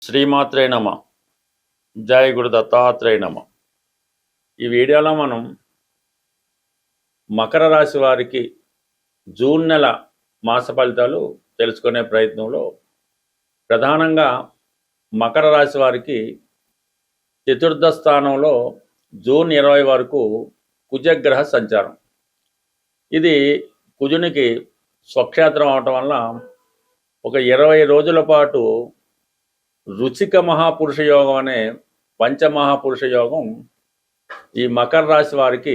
శ్రీమాత్రే నమ. జై గురు దత్తాత్రేయ నమ. ఈ వీడియోలో మనం మకర రాశి వారికి జూన్ నెల మాస ఫలితాలు తెలుసుకునే ప్రయత్నంలో ప్రధానంగా మకర రాశి వారికి చతుర్థ స్థానంలో జూన్ 20 వరకు కుజగ్రహ సంచారం. ఇది కుజునికి స్వక్షేత్రం అవటం వల్ల ఒక 20 రోజుల పాటు రుచిక మహాపురుష యోగం అనే పంచమహాపురుష యోగం ఈ మకర రాశి వారికి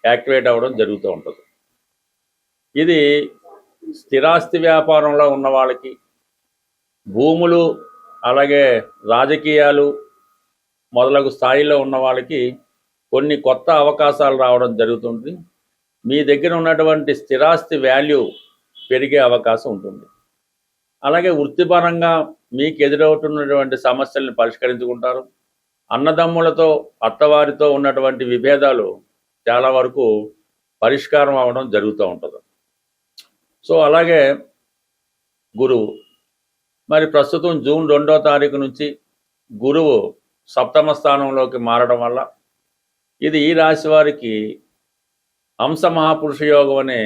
యాక్టివేట్ అవ్వడం జరుగుతూ ఉంటుంది. ఇది స్థిరాస్తి వ్యాపారంలో ఉన్న వాళ్ళకి, భూములు అలాగే రాజకీయాలు మొదలగు స్థాయిలో ఉన్న వాళ్ళకి కొన్ని కొత్త అవకాశాలు రావడం జరుగుతుంది. మీ దగ్గర ఉన్నటువంటి స్థిరాస్తి వాల్యూ పెరిగే అవకాశం ఉంటుంది. అలాగే వృత్తిపరంగా మీకు ఎదురవుతున్నటువంటి సమస్యలను పరిష్కరించుకుంటారు. అన్నదమ్ములతో అత్తవారితో ఉన్నటువంటి విభేదాలు చాలా వరకు పరిష్కారం అవ్వడం జరుగుతూ ఉంటుంది. సో అలాగే గురువు మరి ప్రస్తుతం జూన్ 2వ తారీఖు నుంచి గురువు సప్తమ స్థానంలోకి మారడం వల్ల ఇది ఈ రాశి వారికి హంస మహాపురుష యోగం అనే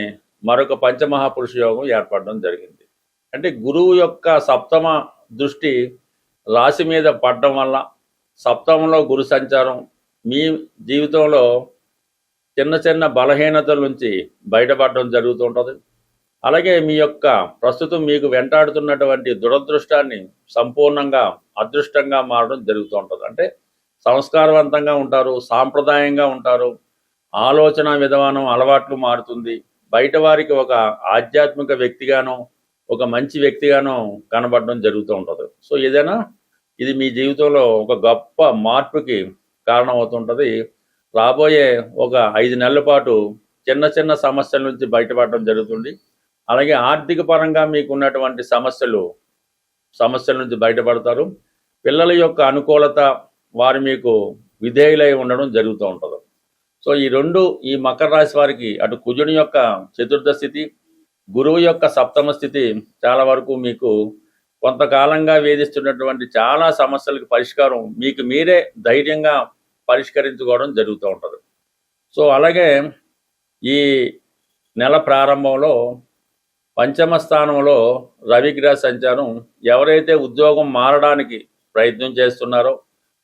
మరొక పంచమహాపురుష యోగం ఏర్పడడం జరిగింది. అంటే గురువు యొక్క సప్తమ దృష్టి రాశి మీద పడడం వల్ల సప్తమంలో గురు సంచారం మీ జీవితంలో చిన్న చిన్న బలహీనతల నుంచి బయటపడడం జరుగుతుంటుంది. అలాగే మీ యొక్క ప్రస్తుతం మీకు వెంటాడుతున్నటువంటి దురదృష్టాన్ని సంపూర్ణంగా అదృష్టంగా మారడం జరుగుతూ ఉంటుంది. అంటే సంస్కారవంతంగా ఉంటారు, సాంప్రదాయంగా ఉంటారు, ఆలోచన విధానం అలవాట్లు మారుతుంది. బయట వారికి ఒక ఆధ్యాత్మిక వ్యక్తిగానో ఒక మంచి వ్యక్తిగానో కనబడడం జరుగుతూ ఉంటుంది. సో ఏదైనా ఇది మీ జీవితంలో ఒక గొప్ప మార్పుకి కారణమవుతుంటుంది. రాబోయే ఒక 5 నెలల పాటు చిన్న చిన్న సమస్యల నుంచి బయటపడడం జరుగుతుంది. అలాగే ఆర్థిక పరంగా మీకు ఉన్నటువంటి సమస్యల నుంచి బయటపడతారు. పిల్లల యొక్క అనుకూలత వారు మీకు విధేయులై ఉండడం జరుగుతూ ఉంటుంది. సో ఈ మకర రాశి వారికి అటు కుజుని యొక్క చతుర్థ స్థితి, గురువు యొక్క సప్తమ స్థితి చాలా వరకు మీకు కొంతకాలంగా వేధిస్తున్నటువంటి చాలా సమస్యలకు పరిష్కారం మీకు మీరే ధైర్యంగా పరిష్కరించుకోవడం జరుగుతూ ఉంటుంది. సో అలాగే ఈ నెల ప్రారంభంలో పంచమ స్థానంలో రవిగ్రహ సంచారం ఎవరైతే ఉద్యోగం మారడానికి ప్రయత్నం చేస్తున్నారో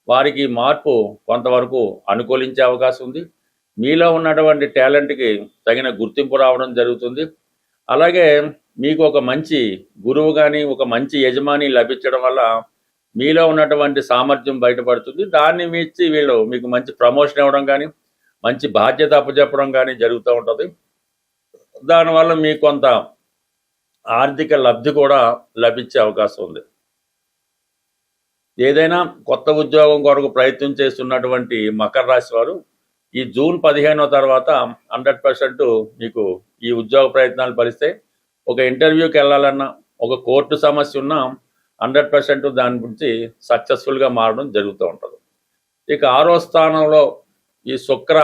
వారికి మార్పు కొంతవరకు అనుకూలించే అవకాశం ఉంది. మీలో ఉన్నటువంటి టాలెంట్కి తగిన గుర్తింపు రావడం జరుగుతుంది. అలాగే మీకు ఒక మంచి గురువు కానీ ఒక మంచి యజమాని లభించడం వల్ల మీలో ఉన్నటువంటి సామర్థ్యం బయటపడుతుంది. దాన్ని మించి వీళ్ళు మీకు మంచి ప్రమోషన్ ఇవ్వడం కానీ మంచి బాధ్యత అప్పచెప్పడం కానీ జరుగుతూ ఉంటుంది. దానివల్ల మీకు కొంత ఆర్థిక లబ్ధి కూడా లభించే అవకాశం ఉంది. ఏదైనా కొత్త ఉద్యోగం కొరకు ప్రయత్నం చేస్తున్నటువంటి మకర రాశి వారు ఈ జూన్ 15వ తర్వాత 100% మీకు ఈ ఉద్యోగ ప్రయత్నాలు ఫలిస్తే, ఒక ఇంటర్వ్యూకి వెళ్ళాలన్నా ఒక కోర్టు సమస్య ఉన్నా 100% దాని గురించి సక్సెస్ఫుల్గా మారడం జరుగుతూ ఉంటుంది. ఇక 6వ స్థానంలో ఈ శుక్ర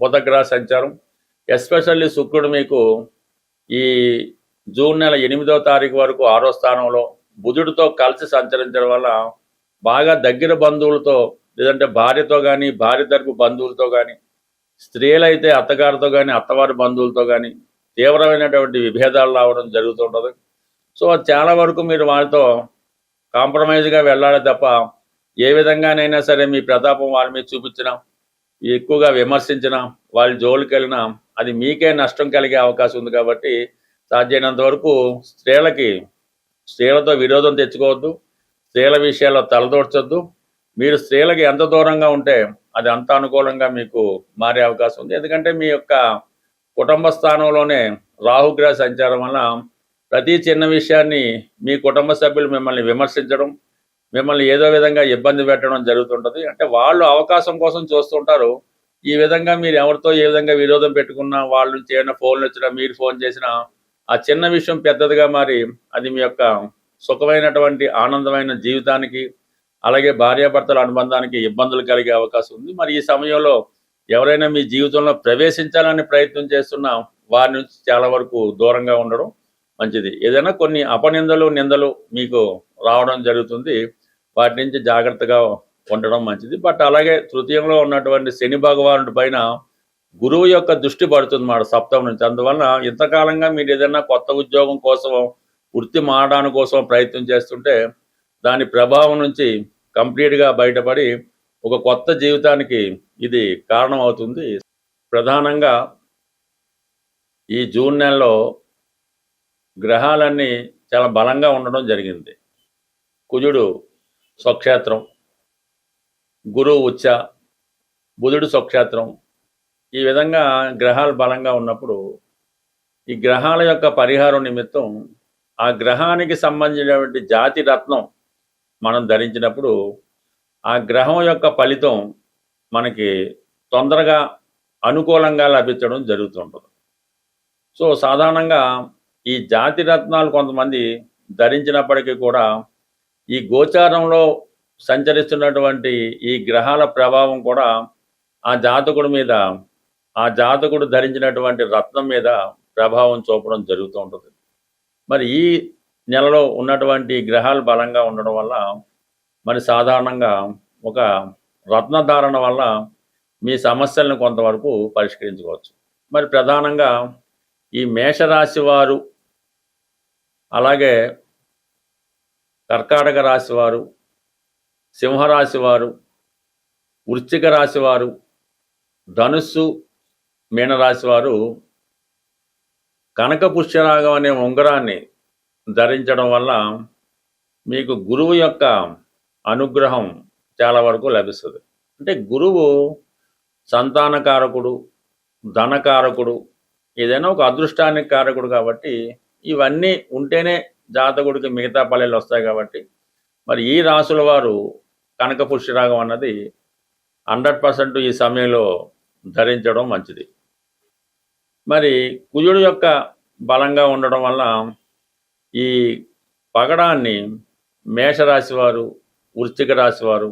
బుధగ్రహ సంచారం, ఎస్పెషల్లీ శుక్రుడు మీకు ఈ జూన్ నెల 8వ తారీఖు వరకు 6వ స్థానంలో బుధుడితో కలిసి సంచరించడం వల్ల బాగా దగ్గర బంధువులతో లేదంటే భార్యతో కానీ భార్య తరపు బంధువులతో కానీ, స్త్రీలైతే అత్తగారితో కానీ అత్తవారి బంధువులతో కానీ తీవ్రమైనటువంటి విభేదాలు రావడం జరుగుతుంటుంది. సో చాలా వరకు మీరు వారితో కాంప్రమైజ్గా వెళ్ళాలి తప్ప ఏ విధంగానైనా సరే మీ ప్రతాపం వాళ్ళ మీద చూపించినా, ఎక్కువగా విమర్శించినా, వాళ్ళ జోలికి వెళ్ళినా అది మీకే నష్టం కలిగే అవకాశం ఉంది. కాబట్టి సాధ్యమైనంత వరకు స్త్రీలతో విరోధం తెచ్చుకోవద్దు, స్త్రీల విషయాల్లో తలదోడ్చొద్దు. మీరు స్త్రీలకి ఎంత దూరంగా ఉంటే అది అంత అనుకూలంగా మీకు మారే అవకాశం ఉంది. ఎందుకంటే మీ యొక్క కుటుంబ స్థానంలోనే రాహుగ్రహ సంచారం వల్ల ప్రతి చిన్న విషయాన్ని మీ కుటుంబ సభ్యులు మిమ్మల్ని విమర్శించడం, మిమ్మల్ని ఏదో విధంగా ఇబ్బంది పెట్టడం జరుగుతుంటుంది. అంటే వాళ్ళు అవకాశం కోసం చూస్తుంటారు. ఈ విధంగా మీరు ఎవరితో ఏ విధంగా విరోధం పెట్టుకున్నా, వాళ్ళ నుంచి ఏమైనా ఫోన్లు వచ్చినా, మీరు ఫోన్ చేసినా ఆ చిన్న విషయం పెద్దదిగా మారి అది మీ యొక్క సుఖమైనటువంటి ఆనందమైన జీవితానికి అలాగే భార్యాభర్తల అనుబంధానికి ఇబ్బందులు కలిగే అవకాశం ఉంది. మరి ఈ సమయంలో ఎవరైనా మీ జీవితంలో ప్రవేశించాలని ప్రయత్నం చేస్తున్నా వారి నుంచి చాలా వరకు దూరంగా ఉండడం మంచిది. ఏదైనా కొన్ని అపనిందలు నిందలు మీకు రావడం జరుగుతుంది. వాటి నుంచి జాగ్రత్తగా ఉండడం మంచిది. బట్ అలాగే తృతీయంలో ఉన్నటువంటి శని భగవానుడి పైన గురువు యొక్క దృష్టి పడుతుంది మాట సప్తమం నుంచి. అందువల్ల ఇంతకాలంగా మీరు ఏదైనా కొత్త ఉద్యోగం కోసం, వృత్తి మారడానికి కోసం ప్రయత్నం చేస్తుంటే దాని ప్రభావం నుంచి కంప్లీట్గా బయటపడి ఒక కొత్త జీవితానికి ఇది కారణం అవుతుంది. ప్రధానంగా ఈ జూన్ నెలలో గ్రహాలన్నీ చాలా బలంగా ఉండడం జరిగింది. కుజుడు స్వక్షేత్రం, గురువు ఉచ్చ, బుధుడు స్వక్షేత్రం. ఈ విధంగా గ్రహాలు బలంగా ఉన్నప్పుడు ఈ గ్రహాల యొక్క పరిహారం నిమిత్తం ఆ గ్రహానికి సంబంధించినటువంటి జాతి రత్నం మనం ధరించినప్పుడు ఆ గ్రహం యొక్క ఫలితం మనకి తొందరగా అనుకూలంగా లభించడం జరుగుతుంటుంది. సో సాధారణంగా ఈ జాతి రత్నాలు కొంతమంది ధరించినప్పటికీ కూడా ఈ గోచారంలో సంచరిస్తున్నటువంటి ఈ గ్రహాల ప్రభావం కూడా ఆ జాతకుడి మీద, ఆ జాతకుడు ధరించినటువంటి రత్నం మీద ప్రభావం చూపడం జరుగుతూ ఉంటుంది. మరి ఈ నెలలో ఉన్నటువంటి గ్రహాలు బలంగా ఉండడం వల్ల మరి సాధారణంగా ఒక రత్నధారణ వల్ల మీ సమస్యలను కొంతవరకు పరిష్కరించుకోవచ్చు. మరి ప్రధానంగా ఈ మేషరాశి వారు, అలాగే కర్కాటక రాశి వారు, సింహరాశి వారు, వృశ్చిక రాశి వారు, ధనుస్సు, మీనరాశి వారు కనక పుష్యరాగం అనే ఉంగరాన్ని ధరించడం వల్ల మీకు గురువు యొక్క అనుగ్రహం చాలా వరకు లభిస్తుంది. అంటే గురువు సంతానకారకుడు, ధనకారకుడు, ఏదైనా ఒక అదృష్టానికి కారకుడు కాబట్టి ఇవన్నీ ఉంటేనే జాతకుడికి మిగతా ఫలాలు వస్తాయి. కాబట్టి మరి ఈ రాసుల వారు కనక పుష్యరాగం అన్నది 100% ఈ సమయంలో ధరించడం మంచిది. మరి కుజుడు యొక్క బలంగా ఉండడం వల్ల ఈ పగడాన్ని మేషరాశి వారు, వృశ్చిక రాశి వారు,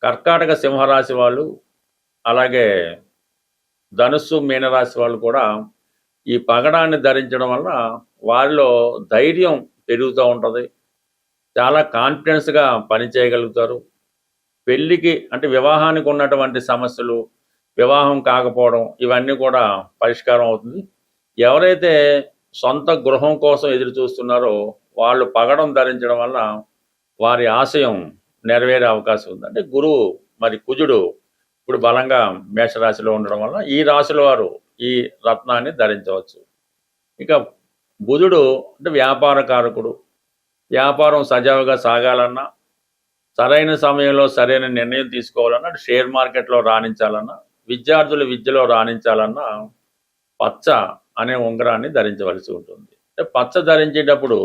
కర్కాటక సింహరాశి వాళ్ళు, అలాగే ధనుస్సు మీనరాశి వాళ్ళు కూడా ఈ పగడాన్ని ధరించడం వల్ల వారిలో ధైర్యం పెరుగుతూ ఉంటుంది. చాలా కాన్ఫిడెన్స్గా పనిచేయగలుగుతారు. పెళ్ళికి అంటే వివాహానికి ఉన్నటువంటి సమస్యలు, వివాహం కాకపోవడం, ఇవన్నీ కూడా పరిష్కారం అవుతుంది. ఎవరైతే సొంత గృహం కోసం ఎదురు చూస్తున్నారో వాళ్ళు పగడం ధరించడం వల్ల వారి ఆశయం నెరవేరే అవకాశం ఉంది. అంటే గురువు మరి కుజుడు ఇప్పుడు బలంగా మేషరాశిలో ఉండడం వల్ల ఈ రాశుల వారు ఈ రత్నాన్ని ధరించవచ్చు. ఇక బుధుడు అంటే వ్యాపార కారకుడు. వ్యాపారం సజావుగా సాగాలన్నా, సరైన సమయంలో సరైన నిర్ణయం తీసుకోవాలన్నా, షేర్ మార్కెట్లో రాణించాలన్నా, విద్యార్థులు విద్యలో రాణించాలన్నా పచ్చ అనే ఉంగరాన్ని ధరించవలసి ఉంటుంది. పచ్చ ధరించేటప్పుడు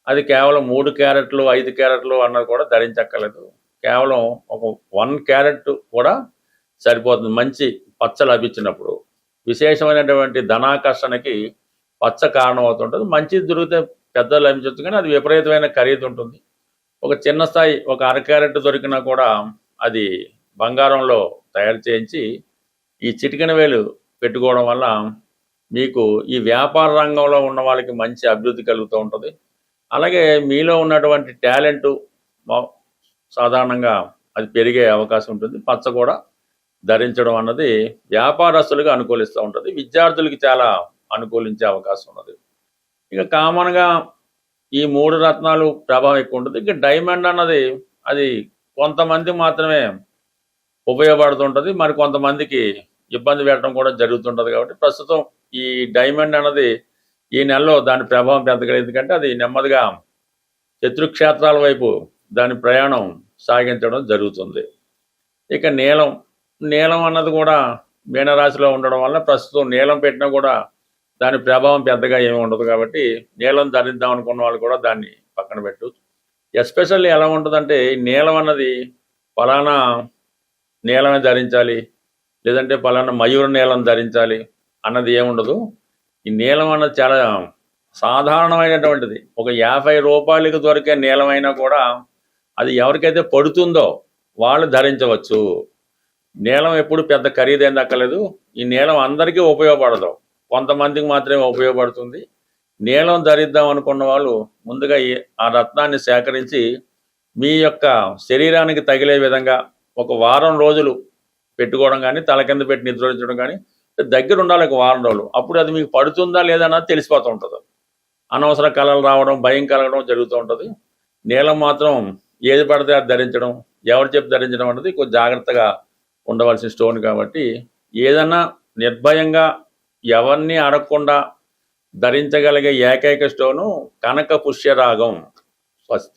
అది కేవలం 3 క్యారెట్లు 5 క్యారెట్లు అన్నది కూడా ధరించక్కర్లేదు. కేవలం ఒక 1 క్యారెట్ కూడా సరిపోతుంది. మంచి పచ్చ లభించినప్పుడు విశేషమైనటువంటి ధనాకర్షణకి పచ్చ కారణం అవుతుంటుంది. మంచిది దొరికితే పెద్ద లభించవచ్చు, కానీ అది విపరీతమైన ఖరీదు ఉంటుంది. ఒక చిన్న స్థాయి ఒక 1/2 క్యారెట్ దొరికినా కూడా అది బంగారంలో తయారు చేయించి ఈ చిటికెన వేలు పెట్టుకోవడం వల్ల మీకు ఈ వ్యాపార రంగంలో ఉన్న వాళ్ళకి మంచి అభివృద్ధి కలుగుతూ ఉంటుంది. అలాగే మీలో ఉన్నటువంటి టాలెంటు సాధారణంగా అది పెరిగే అవకాశం ఉంటుంది. పచ్చ కూడా ధరించడం అన్నది వ్యాపారస్తులుగా అనుకూలిస్తూ ఉంటుంది. విద్యార్థులకి చాలా అనుకూలించే అవకాశం ఉన్నది. ఇక కామన్గా ఈ 3 రత్నాలు ప్రభావం ఎక్కువ ఉంటుంది. ఇక డైమండ్ అన్నది అది కొంతమంది మాత్రమే ఉపయోగపడుతుంటుంది, మరి కొంతమందికి ఇబ్బంది పెట్టడం కూడా జరుగుతుంటుంది. కాబట్టి ప్రస్తుతం ఈ డైమండ్ అన్నది ఈ నెలలో దాని ప్రభావం పెద్దగా, ఎందుకంటే అది నెమ్మదిగా శత్రుక్షేత్రాల వైపు దాని ప్రయాణం సాగించడం జరుగుతుంది. ఇక నీలం అన్నది కూడా మీనరాశిలో ఉండడం వల్ల ప్రస్తుతం నీలం పెట్టినా కూడా దాని ప్రభావం పెద్దగా ఏమి ఉండదు. కాబట్టి నీలం ధరిద్దాం అనుకున్న వాళ్ళు కూడా దాన్ని పక్కన పెట్టు. ఎస్పెషల్లీ ఎలా ఉంటుందంటే నీలం అన్నది ఫలానా నీలమే ధరించాలి, లేదంటే ఫలానా మయూర నీలం ధరించాలి అన్నది ఏముండదు. ఈ నీలం అన్నది చాలా సాధారణమైనటువంటిది. ఒక 50 రూపాయలకి దొరికే నీలమైనా కూడా అది ఎవరికైతే పడుతుందో వాళ్ళు ధరించవచ్చు. నీలం ఎప్పుడు పెద్ద ఖరీదైంది అక్కర్లేదు. ఈ నీలం అందరికీ ఉపయోగపడదు, కొంతమందికి మాత్రమే ఉపయోగపడుతుంది. నీలం ధరిద్దాం అనుకున్న వాళ్ళు ముందుగా ఆ రత్నాన్ని సేకరించి మీ యొక్క శరీరానికి తగిలే విధంగా ఒక వారం రోజులు పెట్టుకోవడం కానీ, తల కింద పెట్టి నిద్రించడం కానీ, దగ్గర ఉండాలి ఒక వారం రోజులు. అప్పుడు అది మీకు పడుతుందా లేదా అన్నది తెలిసిపోతూ ఉంటుంది. అనవసర కళలు రావడం, భయం కలగడం జరుగుతూ ఉంటుంది. నీలం మాత్రం ఏది పడితే అది ధరించడం, ఎవరు చెప్పి ధరించడం అనేది కొంచెం జాగ్రత్తగా ఉండవలసిన స్టోన్ కాబట్టి, ఏదన్నా నిర్భయంగా ఎవరిని అడగకుండా ధరించగలిగే ఏకైక స్టోను కనక పుష్యరాగం. స్వస్తి.